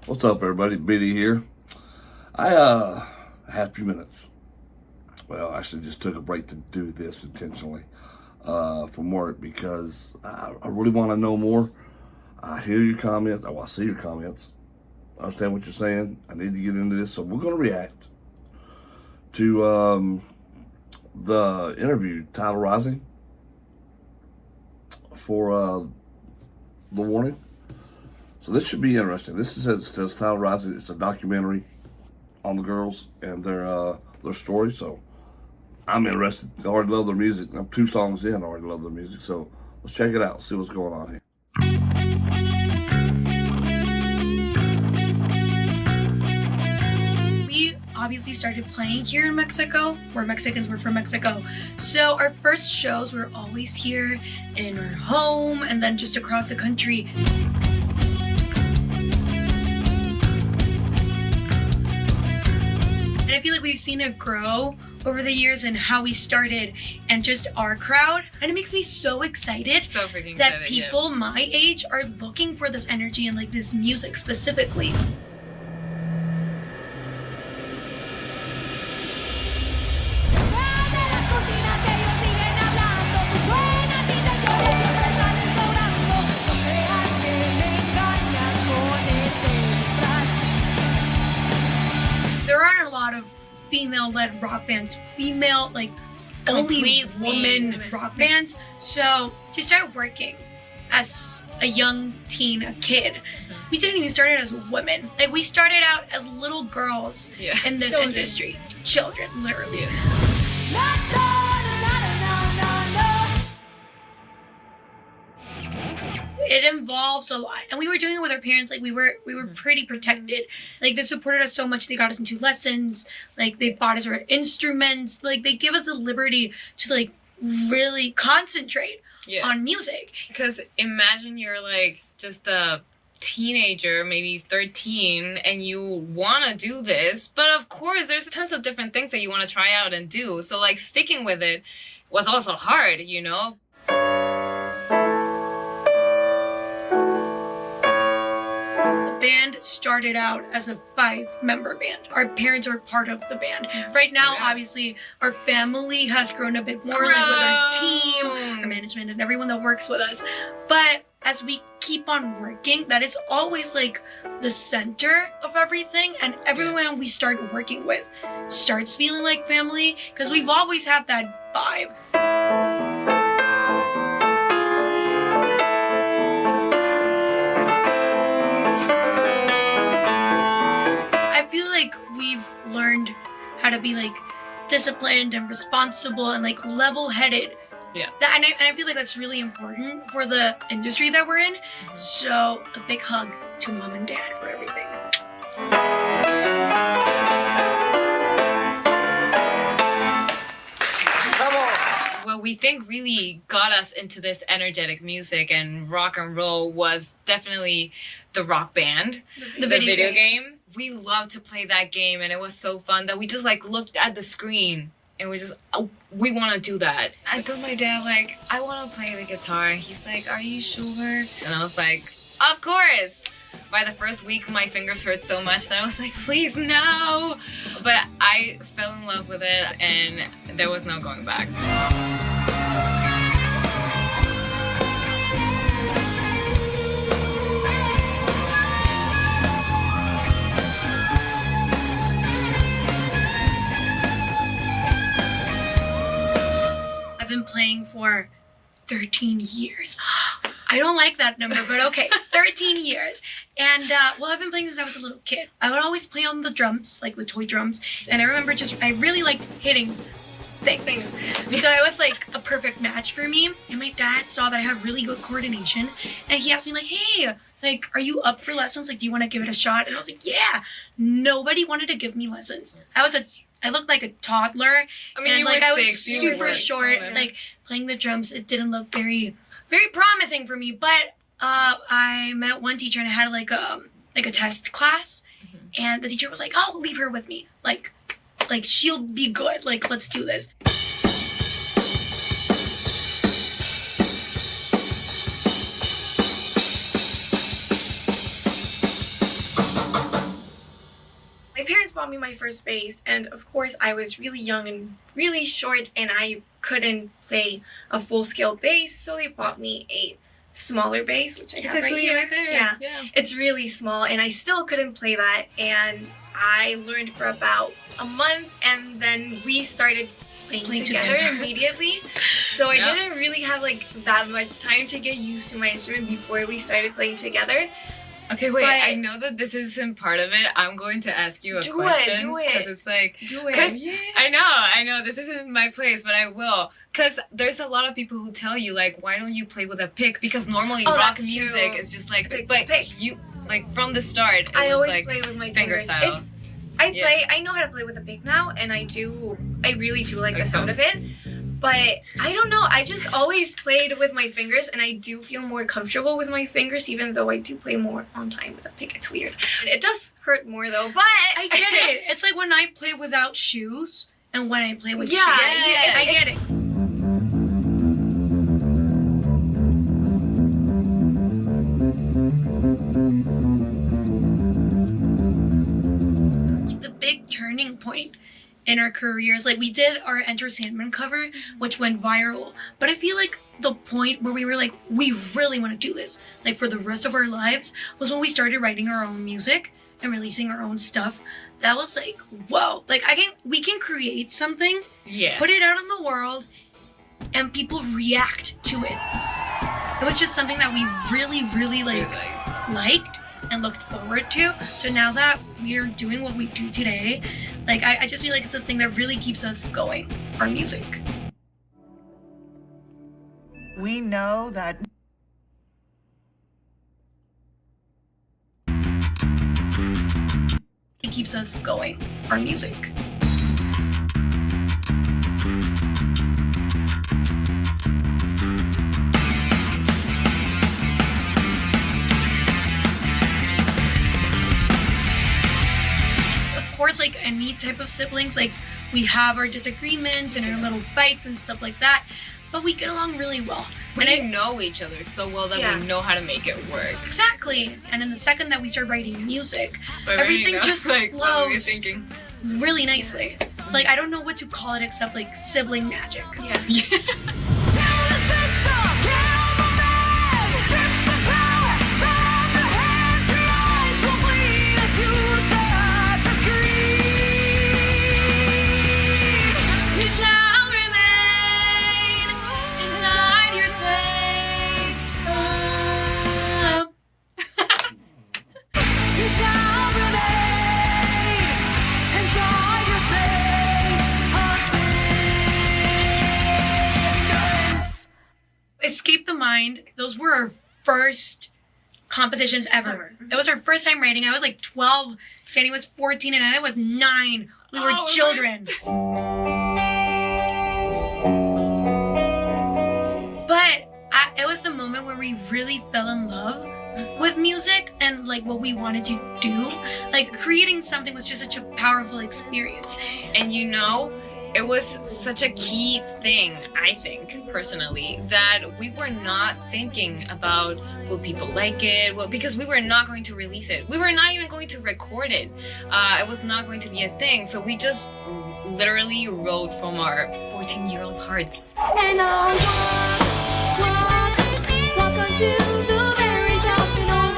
What's up, everybody? Biddy here. I had a few minutes. Well, I actually just took a break to do this intentionally from work because I really want to know more. I hear your comments. I see your comments. I understand what you're saying. I need to get into this, so we're going to react to the interview, Tidal Rising, for the warning. So this should be interesting. This says Tidal Rising. It's a documentary on the girls and their story. So I'm interested. I already love their music. I'm 2 songs in. I already love their music. So let's check it out. See what's going on here. We obviously started playing here in Mexico. We're Mexicans. We're from Mexico. So our first shows were always here in our home and then just across the country. And I feel like we've seen it grow over the years and how we started and just our crowd. And it makes me so excited that people my age are looking for this energy and like this music specifically. There aren't a lot of female-led rock bands, only woman rock bands. So she started working as a young teen, a kid. We didn't even start out as women. Like we started out as little girls in this industry. Children, literally. It involves a lot, and we were doing it with our parents. Like we were pretty protected. Like they supported us so much. They got us into lessons. Like they bought us our instruments. Like they give us the liberty to like really concentrate on music. Because imagine you're like just a teenager, maybe 13, and you want to do this, but of course there's tons of different things that you want to try out and do. So like sticking with it was also hard, you know. Band started out as a 5-member band. Our parents are part of the band. Right now, obviously, our family has grown a bit more, like with our team, our management, and everyone that works with us. But as we keep on working, that is always like the center of everything, and everyone we start working with starts feeling like family, because we've always had that vibe. We've learned how to be like disciplined and responsible and like level-headed. Yeah. And I feel like that's really important for the industry that we're in. So a big hug to mom and dad for everything. What we think really got us into this energetic music and rock and roll was definitely the Rock Band, the video game. We loved to play that game, and it was so fun that we just like looked at the screen and we want to do that. I told my dad like, I want to play the guitar. He's like, are you sure? And I was like, of course. By the first week, my fingers hurt so much that I was like, please no. But I fell in love with it, and there was no going back. I've been playing for 13 years. I don't like that number, but okay, 13 years. And I've been playing since I was a little kid. I would always play on the drums, like the toy drums. And I remember I really liked hitting things. So it was like a perfect match for me. And my dad saw that I have really good coordination. And he asked me like, hey, like, are you up for lessons? Like, do you want to give it a shot? And I was like, yeah. Nobody wanted to give me lessons. I looked like a toddler. I mean, and like I was super short. Like playing the drums, it didn't look very, very promising for me. But I met one teacher and I had like a test class, and the teacher was like, "Oh, leave her with me. Like she'll be good. Like let's do this." bought me my first bass, and of course I was really young and really short, and I couldn't play a full-scale bass, so they bought me a smaller bass, which I have right here. Right there. Yeah. Yeah. It's really small, and I still couldn't play that, and I learned for about a month, and then we started playing together immediately. So I didn't really have like that much time to get used to my instrument before we started playing together. Okay, wait, But- I know that this isn't part of it. I'm going to ask you a Do question. it, do it. Because it's like, Do it. 'cause I know, this isn't my place, but I will. Because there's a lot of people who tell you, like, why don't you play with a pick? Because normally rock that's music true. is just like, It's like but pick. you, like, from the start, it I was always like, play with my finger fingers. style. I know how to play with a pick now, and I really do like the Like sound of it. But I don't know, I just always played with my fingers, and I do feel more comfortable with my fingers, even though I do play more on time with a pick. It's weird. It does hurt more though, but I get it. It's like when I play without shoes and when I play with shoes. Yeah, I get it. The big turning point in our careers, like we did our Enter Sandman cover, which went viral, but I feel like the point where we were like, we really want to do this, like for the rest of our lives, was when we started writing our own music and releasing our own stuff. That was like, whoa, like we can create something, yeah. put it out in the world, and people react to it. It was just something that we really liked and looked forward to. So now that we're doing what we do today, like I just feel like it's the thing that really keeps us going, our music. We know that It keeps us going, our music. Of course, like any type of siblings, like we have our disagreements and our little fights and stuff like that, but we get along really well. We know each other so well that Yeah. we know how to make it work. Exactly. And in the second that we start writing music, But everything just like, what were you flows thinking? really nicely. Like I don't know what to call it except like sibling magic. yeah. You shall remain inside your space. You shall remain inside your space. Escape the Mind. Those were our first compositions ever. That was our first time writing. I was like 12, Danny was 14, and I was 9. We were Oh, children. But it was the moment where we really fell in love with music and like what we wanted to do. Like creating something was just such a powerful experience. And you know, it was such a key thing, I think, personally, that we were not thinking about will people like it, because we were not going to release it. We were not even going to record it. It was not going to be a thing. So we just literally wrote from our 14-year-old hearts. And I'll walk unto the very top, and I'll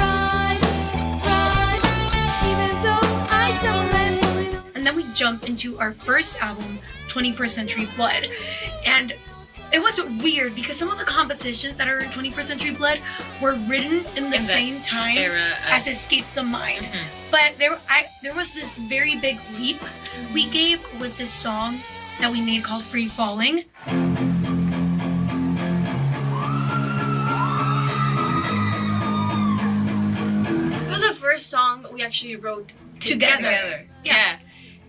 ride, even though I stumble and fall. And then we jump into our first album, 21st Century Blood. And it was weird because some of the compositions that are in 21st Century Blood were written in the same time Era as Escape the Mind. But there was this very big leap we gave with this song that we made called Free Falling. It was the first song we actually wrote Together. Yeah.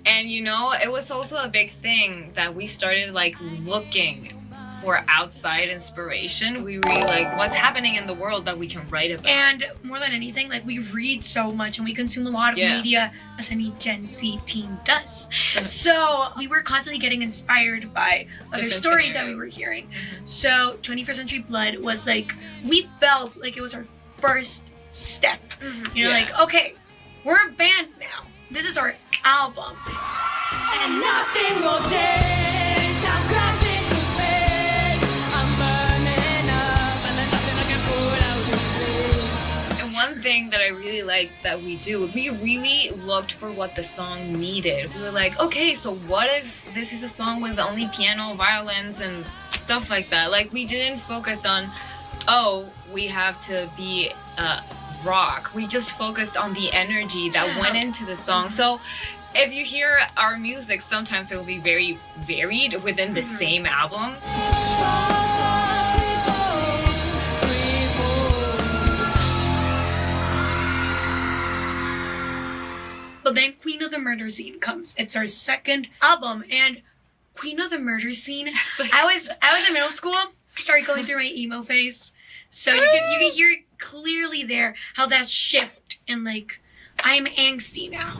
And you know, it was also a big thing that we started like looking for outside inspiration. We really like what's happening in the world that we can write about. And more than anything, like we read so much and we consume a lot of Yeah. media, as any Gen Z teen does. So we were constantly getting inspired by other Different stories that we scenarios. were hearing. So 21st Century Blood was like, we felt like it was our first step. You know, Yeah. like, okay, we're a band now. This is our album. And nothing will change. I'm crashing through space. I'm burning up, and there's nothing I can put out to sleep. And one thing that I really like that we do, we really looked for what the song needed. We were like, okay, so what if this is a song with only piano, violins, and stuff like that? Like, we didn't focus on, oh, we have to be rock. We just focused on the energy that went into the song. So if you hear our music, sometimes it will be very varied within the same album. But then Queen of the Murder Scene comes. It's our second album, and Queen of the Murder Scene. I was in middle school. I started going through my emo phase, so you can hear clearly there how that shift and like I'm angsty now.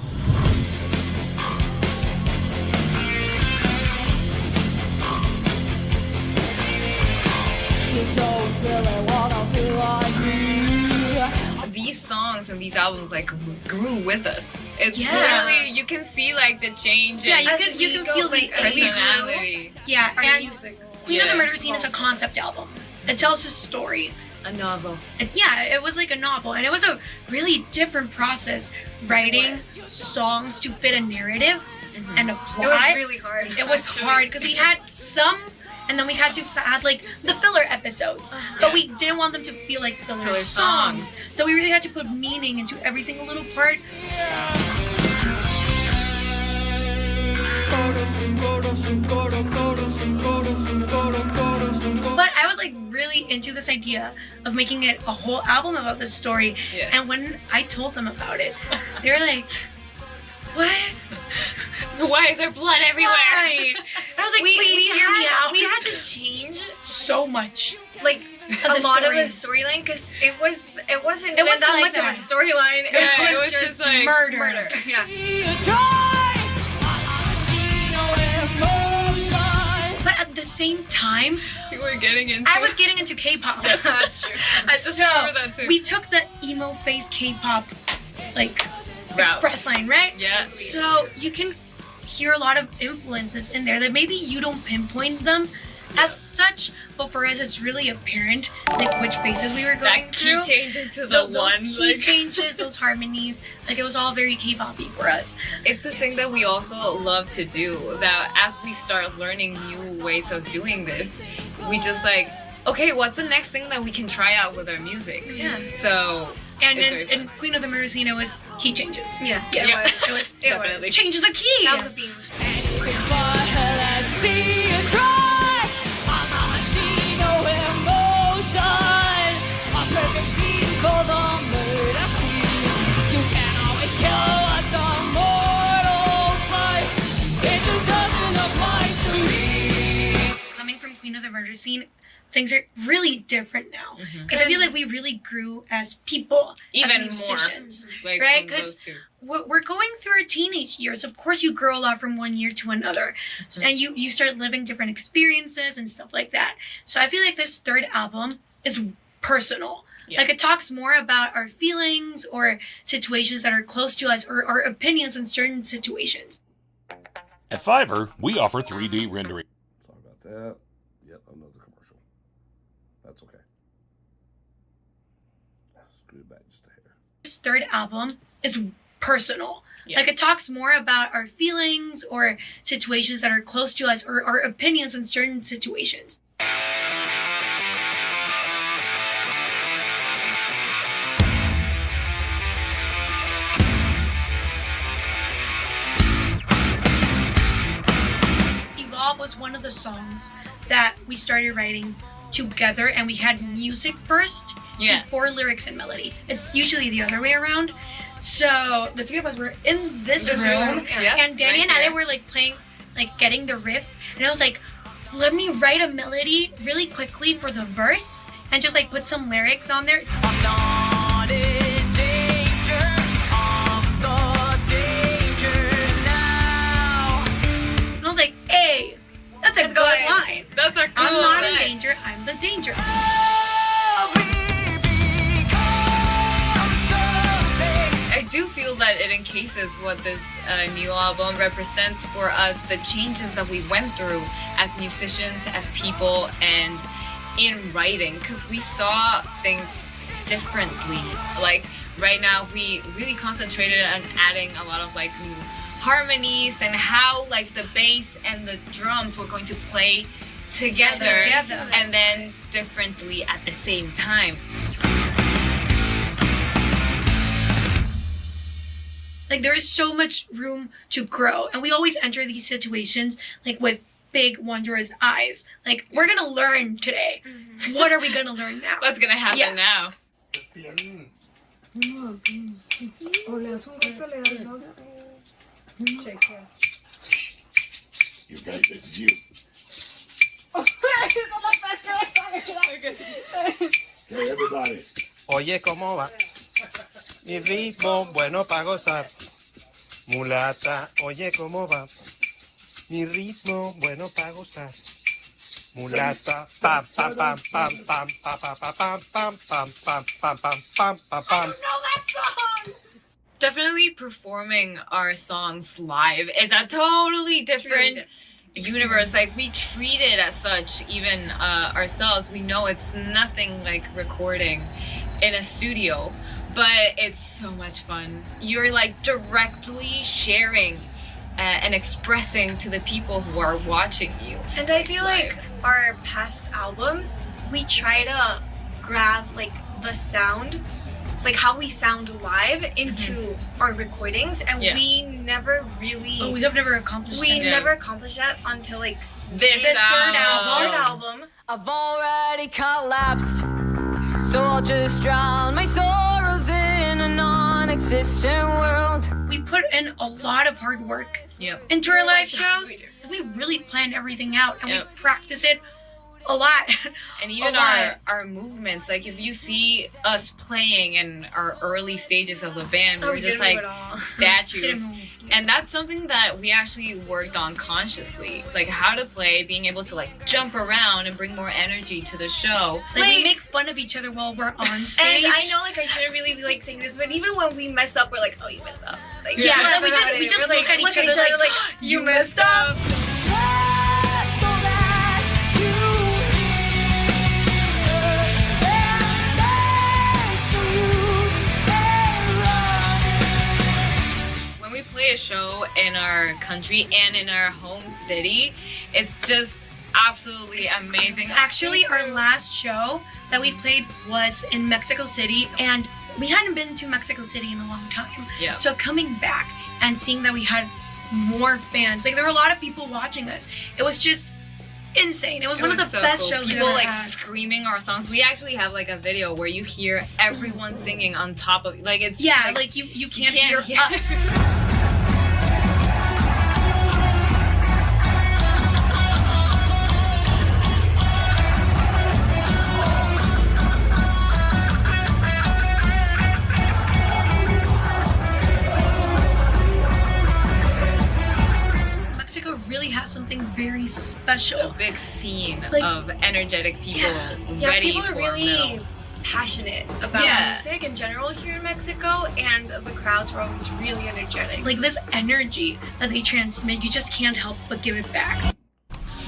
These songs and these albums like grew with us. It's Yeah. literally, you can see like the change Yeah, in you can feel the age. personality. Yeah, Our and music. Queen of Yeah. the Murder Scene is a concept album. It tells a story. A novel. And yeah, it was like a novel, and it was a really different process writing songs to fit a narrative and a plot. It was really hard. It was hard because we had some, and then we had to add like the filler episodes, but we didn't want them to feel like filler songs. So we really had to put meaning into every single little part. But I was like really into this idea of making it a whole album about this story. Yeah. And when I told them about it, they were like, "What? Why is there blood everywhere?" Why?" I was like, "Please hear me out." We had to change so much. like Of a the lot of the story. storyline because it wasn't It even wasn't that like much that. of a storyline. It Yeah, was it was just like murder. Yeah. But at the same time, You were getting into I was getting into K-pop. That's true. I just So remember that too. we took the emo phase K-pop like Route. express line, right? Yeah. So you can hear a lot of influences in there that maybe you don't pinpoint them as such, but for us it's really apparent like which phases we were going That key through. change into the Those one. key Like, changes, those harmonies, like it was all very K-poppy for us. it's a thing that we also love to do. That as we start learning new ways of doing this, we just like, okay, what's the next thing that we can try out with our music? Yeah. So And It's very fun. in Queen of the Murder Scene, it was key changes. Yeah. Yes, it was Definitely. change the key. That was a theme. Coming from Queen of the Murder Scene, things are really different now. Because I feel like we really grew as people, Even as more. musicians. like Right, from 'cause those two. We're going through our teenage years. Of course, you grow a lot from one year to another, and you start living different experiences and stuff like that. So I feel like this third album is personal. Yeah. Like it talks more about our feelings or situations that are close to us, or our opinions on certain situations. At Fiverr, we offer 3D rendering. Sorry about that. Yep, another commercial. That's okay. Screw it back just a hair. This third album is personal. Yeah. Like it talks more about our feelings or situations that are close to us, or our opinions on certain situations. Evolve was one of the songs that we started writing together, and we had music first Yeah. before lyrics and melody. It's usually the other way around. So the three of us were in this room, Yes, and Danny right and Ale there. were like playing, like getting the riff, and I was like, let me write a melody really quickly for the verse and just like put some lyrics on there. And I was like, hey, that's a Let's good go ahead. line. That's a cool I'm not in line. danger, I'm the danger. I do do feel that it encases what this new album represents for us, the changes that we went through as musicians, as people, and in writing, because we saw things differently. Like right now, we really concentrated on adding a lot of like new harmonies and how like the bass and the drums were going to play together. And then differently at the same time. Like there is so much room to grow, and we always enter these situations like with big wondrous eyes. Like we're gonna learn today. What are we gonna learn now? What's gonna happen now? You guys, this is you. Hey, everybody. Oye, ¿cómo va? Mi ritmo bueno para gozar. Mulata, oye, ¿cómo va? Mi ritmo bueno para gozar. Mulata, pam pam pam pam pam pam pam pam pam pam pam pam pam pam pam. Definitely performing our songs live is a totally different universe. Like we treat it as such, even ourselves. We know it's nothing like recording in a studio, but it's so much fun. You're like directly sharing and expressing to the people who are watching you. And I feel live. like our past albums, we try to grab like the sound, like how we sound live into our recordings, and we never really we have never accomplished we that. never accomplished that until like this third album. album. I've already collapsed, so I'll just drown my sorrows in a non-existent world. We put in a lot of hard work into our live shows. We really plan everything out, and we practice it a lot. And even our movements, like if you see us playing in our early stages of the band, we're just like statues. And that's something that we actually worked on consciously. It's like how to play, being able to like jump around and bring more energy to the show. Like we make fun of each other while we're on stage. And I know like I shouldn't really be like saying this, but even when we mess up, we're like, oh, you messed up. Like, we just look at each other like, you messed up. When we play a show in our country and in our home city, it's just absolutely amazing. Actually, our last show that we played was in Mexico City, and we hadn't been to Mexico City in a long time. Yeah. So coming back and seeing that we had more fans, like there were a lot of people watching us. It was just insane. It was one of the so best cool. shows People we've ever like had. screaming our songs. We actually have like a video where you hear everyone singing on top of like it's you can't hear us. Mexico really has something very special. a big scene Like, of energetic people Yeah, ready people are for really metal. passionate about music in general here in Mexico, and the crowds are always really energetic. Like this energy that they transmit, you just can't help but give it back.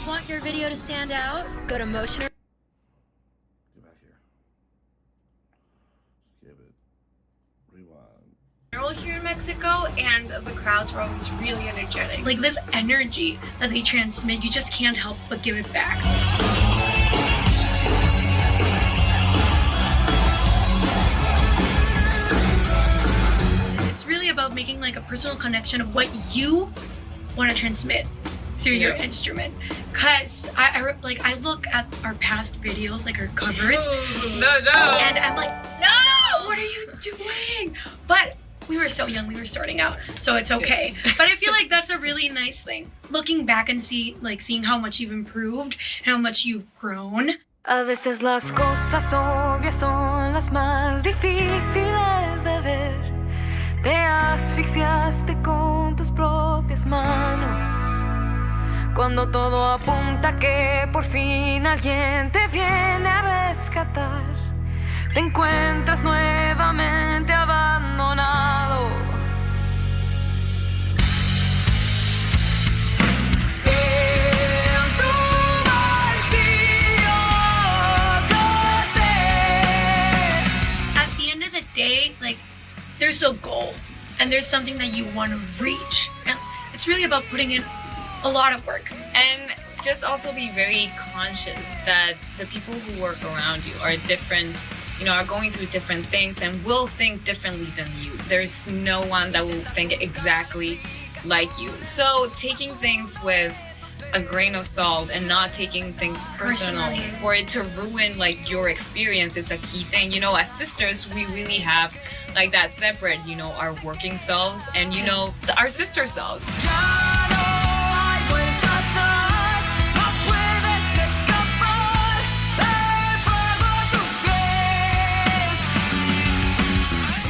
Want your video to stand out? Go to Motion. Get back here. Give it. Rewind. general here in Mexico, and the crowds are always really energetic. Like this energy that they transmit, you just can't help but give it back. It's really about making like a personal connection of what you want to transmit through your instrument. Cause I look at our past videos, like our covers, and I'm like, no, what are you doing? But we were so young, we were starting out, so it's okay. But I feel like that's a really nice thing. Looking back and seeing how much you've improved and how much you've grown. A veces las cosas obvias son las más difíciles de ver. Te asfixiaste con tus propias manos. Cuando todo apunta que por fin alguien te viene a rescatar, te encuentras nuevamente abandonado. there's a goal and there's something that you want to reach, and it's really about putting in a lot of work. And just also be very conscious that the people who work around you are different, are going through different things and will think differently than you. There's no one that will think exactly like you. So taking things with a grain of salt and not taking things personally for it to ruin like your experience is a key thing. As sisters, we really have like that separate, our working selves and our sister selves.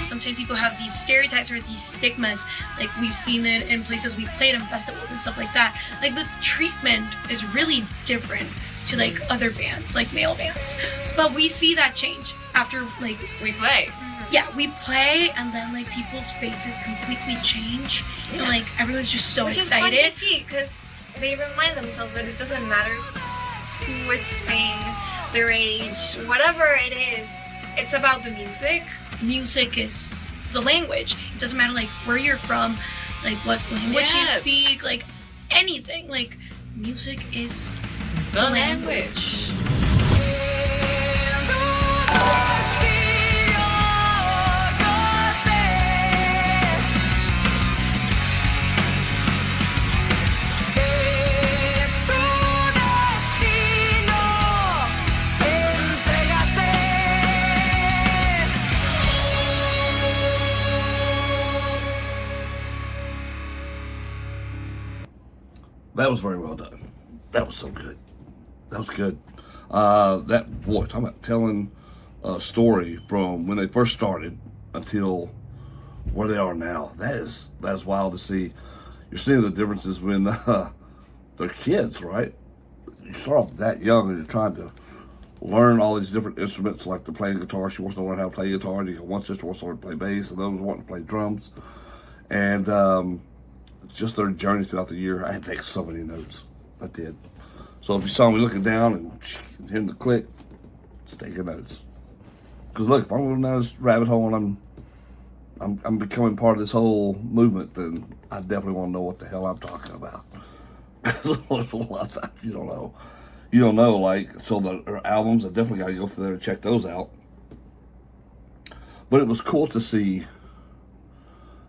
Sometimes people have these stereotypes or these stigmas, like we've seen it in places we've played in festivals and stuff like that. Like the treatment is really different to like other bands, like male bands. But we see that change after like we play. Yeah, we play and then like people's faces completely change and like everyone's just so excited. Which is fun to see because they remind themselves that it doesn't matter who is playing, their age, whatever it is. It's about the music. Music is the language. It doesn't matter like where you're from, like what language you speak, like anything. Like music is the language. That was very well done. That was so good. That was good. Talking about telling a story from when they first started until where they are now. That is wild to see. You're seeing the differences when they're kids, right? You start off that young and you're trying to learn all these different instruments, like they're playing guitar. She wants to learn how to play guitar. And you got one sister wants to learn to play bass, and the others wanting to play drums. And just their journey throughout the year. I had to take so many notes. I did. So if you saw me looking down and hearing the click, just taking notes. Because look, if I'm going down this rabbit hole and I'm becoming part of this whole movement, then I definitely want to know what the hell I'm talking about. There's a lot of times you don't know. You don't know, like, so the albums, I definitely got to go through there and check those out. But it was cool to see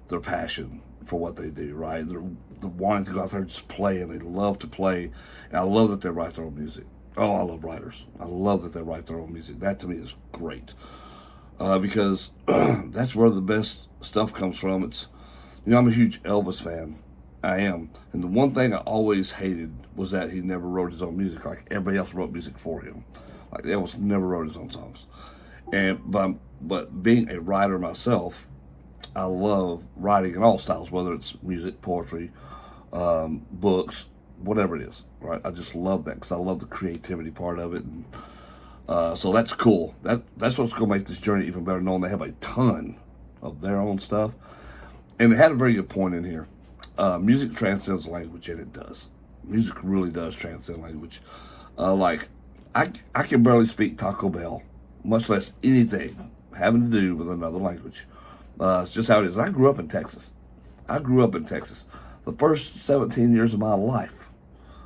their passion for what they do, right? They're wanting to go out there and just play, and they love to play. And I love that they write their own music. Oh, I love writers. I love that they write their own music. That to me is great. Because that's where the best stuff comes from. It's, I'm a huge Elvis fan. I am. And the one thing I always hated was that he never wrote his own music. Like everybody else wrote music for him. Like Elvis never wrote his own songs. But being a writer myself, I love writing in all styles, whether it's music, poetry, books, whatever it is, right? I just love that because I love the creativity part of it. And so that's cool. That's what's going to make this journey even better, knowing they have a ton of their own stuff. And they had a very good point in here. Music transcends language, and it does. Music really does transcend language. Like, I can barely speak Taco Bell, much less anything having to do with another language. It's just how it is. I grew up in Texas. The first 17 years of my life,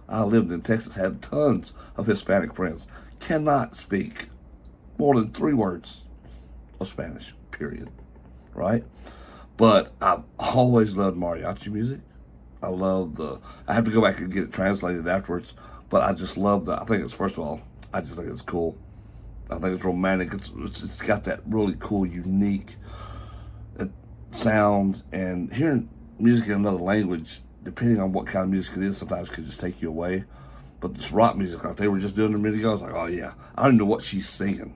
I lived in Texas, had tons of Hispanic friends. Cannot speak more than 3 words of Spanish, period. Right? But I've always loved mariachi music. I have to go back and get it translated afterwards, but I just love that. I think first of all, I just think it's cool. I think it's romantic. It's got that really cool, unique sound, and hearing music in another language, depending on what kind of music it is, sometimes can just take you away. But this rock music, like they were just doing a minute ago, I was like, oh yeah, I don't know what she's singing,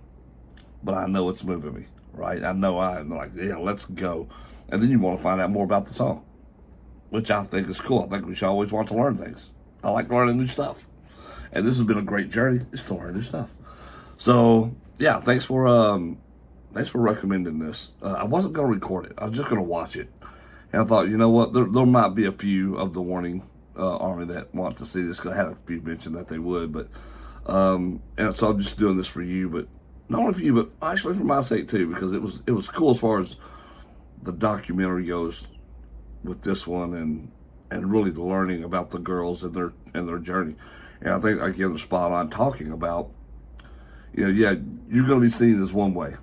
but I know it's moving me, right? I'm like, yeah, let's go. And then you want to find out more about the song, which I think is cool. I think we should always want to learn things. I like learning new stuff, and this has been a great journey just to learn new stuff. So yeah, thanks for recommending this. I wasn't going to record it. I was just going to watch it. And I thought, you know what? There might be a few of the Warning Army that want to see this, because I had a few mentioned that they would. But and so I'm just doing this for you. But not only for you, but actually for my sake too, because it was cool as far as the documentary goes with this one, and really learning about the girls and their journey. And I think again the spot on talking about, yeah, you're going to be seen as one way,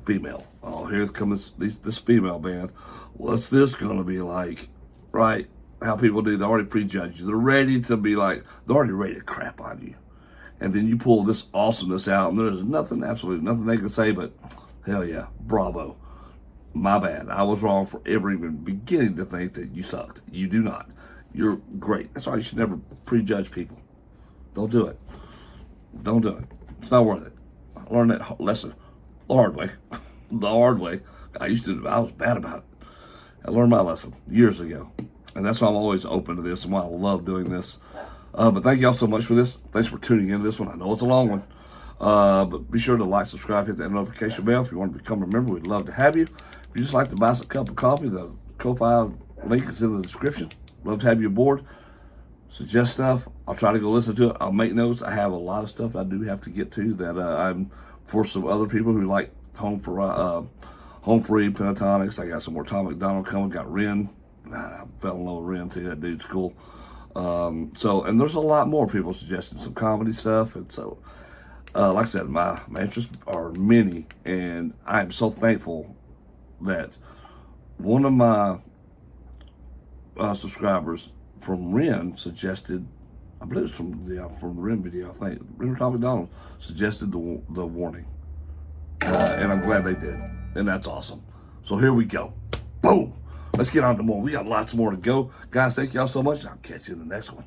female. Oh, here comes this female band. What's this going to be like, right? How people do, they already prejudge you. They're ready to be like, they're already ready to crap on you. And then you pull this awesomeness out, and there's absolutely nothing they can say but, hell yeah, bravo. My bad. I was wrong for ever even beginning to think that you sucked. You do not. You're great. That's why you should never prejudge people. Don't do it. Don't do it. It's not worth it. I learned that lesson the hard way. The hard way. I was bad about it. I learned my lesson years ago. And that's why I'm always open to this and why I love doing this. But thank y'all so much for this. Thanks for tuning in to this one. I know it's a long one. But be sure to like, subscribe, hit that notification bell. If you want to become a member, we'd love to have you. If you just like to buy us a cup of coffee, the Ko-Fi link is in the description. Love to have you aboard. Suggest stuff. I'll try to go listen to it. I'll make notes. I have a lot of stuff I do have to get to that I'm for some other people who like home free pentatonics. I got some more Tom McDonald coming. Got Ren. I fell in love with Ren too. That dude's cool. And there's a lot more people suggesting some comedy stuff. And so, like I said, my interests are many, and I am so thankful that one of my subscribers from Ren suggested, I believe it's from the Ren video, I think, Ren Tom McDonald suggested the warning. And I'm glad they did. And that's awesome. So here we go. Boom. Let's get on to more. We got lots more to go. Guys, thank y'all so much. I'll catch you in the next one.